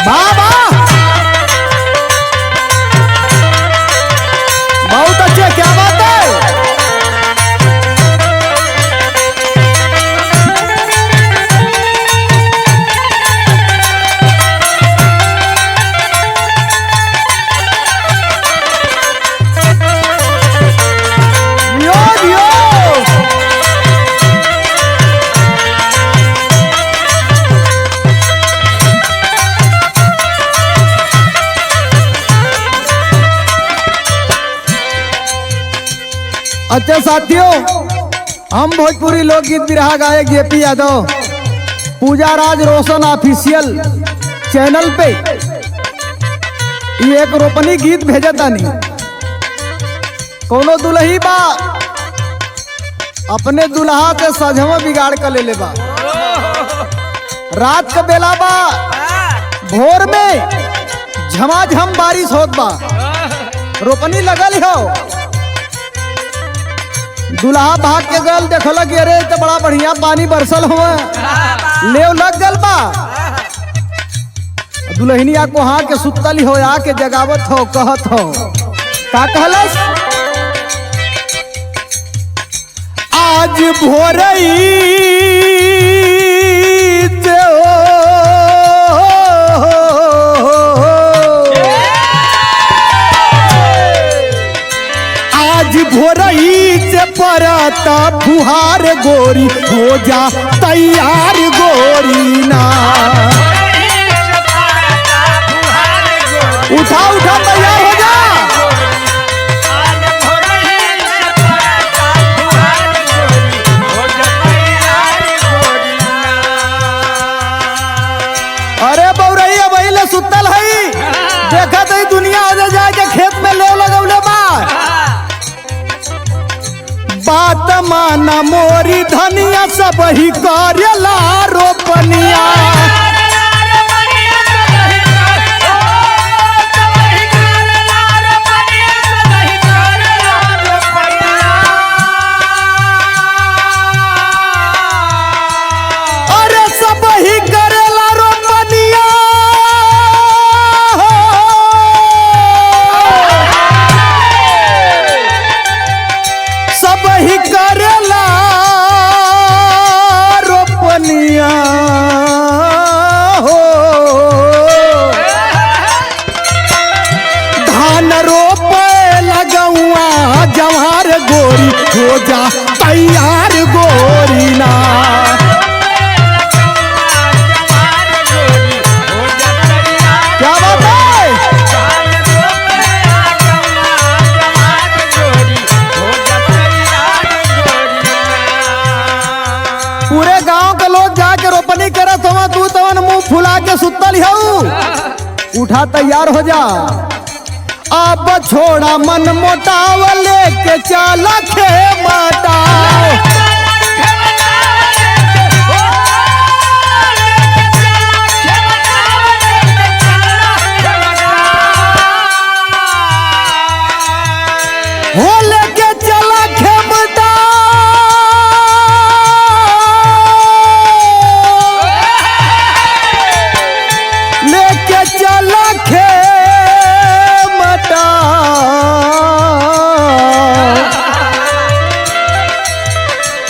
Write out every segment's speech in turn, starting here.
बाबा बहुत अच्छे, क्या बात है। अच्छा साथियों, हम भोजपुरी लोकगीत बिरहा गायक जेपी यादव पूजा राज रोशन ऑफिशियल चैनल पे ये एक रोपनी गीत भेजा तानी। कोनो दुल्ही बा अपने दुल्हा से सजवा बिगाड़ कर ले बा। रात का बेला बा, भोर में झमाझम बारिश होत बा, रोपनी लगल हो। दुल्हा भाग के गल देखल कि अरे तो बड़ा बढ़िया पानी बरसल हुआ, लेव लग गल बा। दुल्हनिया को हाँ के सुतली हो, आके जगावत हो, कहत हो का कहलस। आज भोरई से आज भोरई से परता फुहार गोरी, हो जा तैयार गोरी ना। उठा उठा तैयार हो जा। अरे बौरई वही सुतल है, देखा तो दुनिया आगे जाके खेत में ले लगौले बा। बात माना मोरी धनिया सब ही करेला रोपनिया। अरे सब ही करेला रोपनिया, सब ही करेला रोपनिया हो। धान रोपे लगौआ जवार गोरी, हो जा तैयार गोरी ना। क्या बात है। पूरे गांव के लोग जाके रोपनी करत हो, तू तवन मुंह फुला के सुतल हो। उठा तैयार हो जा। अब छोड़ा मन मोटाव, लेके चला खेमटा। हो लेके चला खेमटा, लेके चला खेमटा।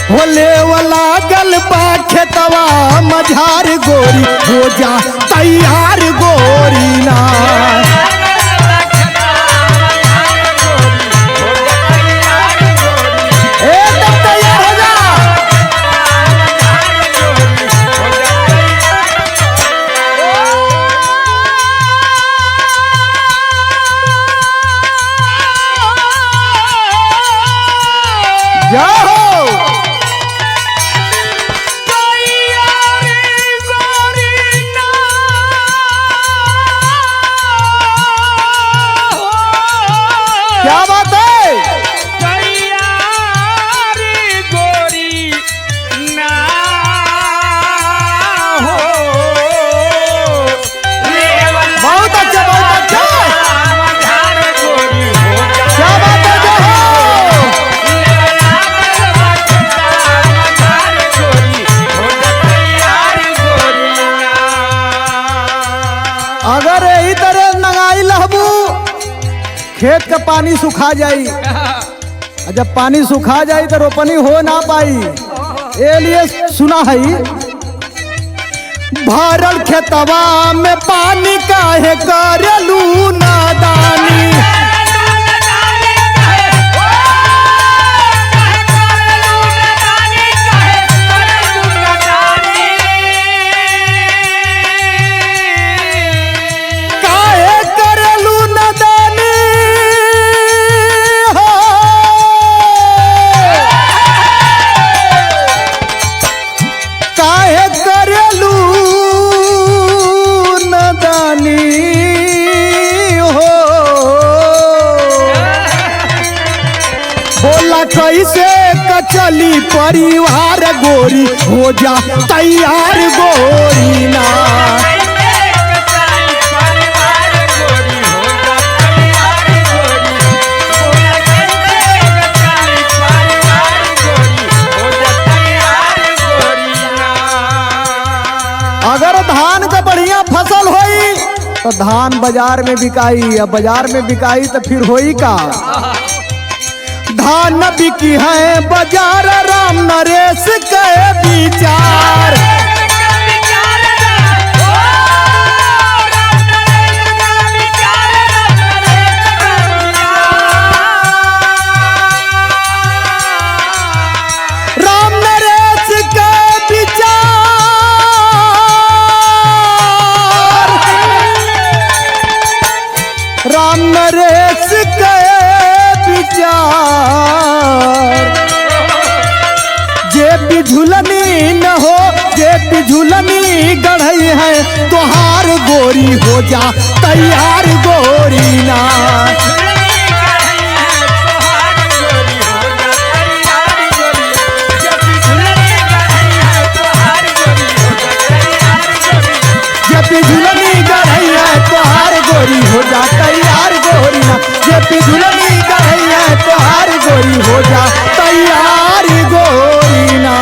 होले वाला गलबा खेतवा मझार गोरी, हो जा तैयार गोरी ना। एकदम तैयार हो जा। जाओ खेत का पानी सुखा जाई, और जब पानी सुखा जाई तो रोपनी हो ना पाई। ए लिए सुना है, भरल खेतवा में पानी काहे करलू नादानी। कैसे कचली परिवार गोरी हो जा तैयार गोरी ना। अगर धान का बढ़िया फसल होई तो धान बाजार में बिकाई, अब बाजार में बिकाई तो फिर होई का। धान बिकी है बाजार राम नरेश के विचार। राम नरेश के विचार, राम नरेश के जे बिझुलनी न हो, जे बिझुलनी गढ़ई है तोहार गोरी हो जा तैयार गोरी ना। जे बिझुलनी गढ़ई है तोहार गोरी हो जा तैयार गोरी ना। जे बिझुलनी गढ़ई है तोहार गोरी हो जा तैयार गोरी ना।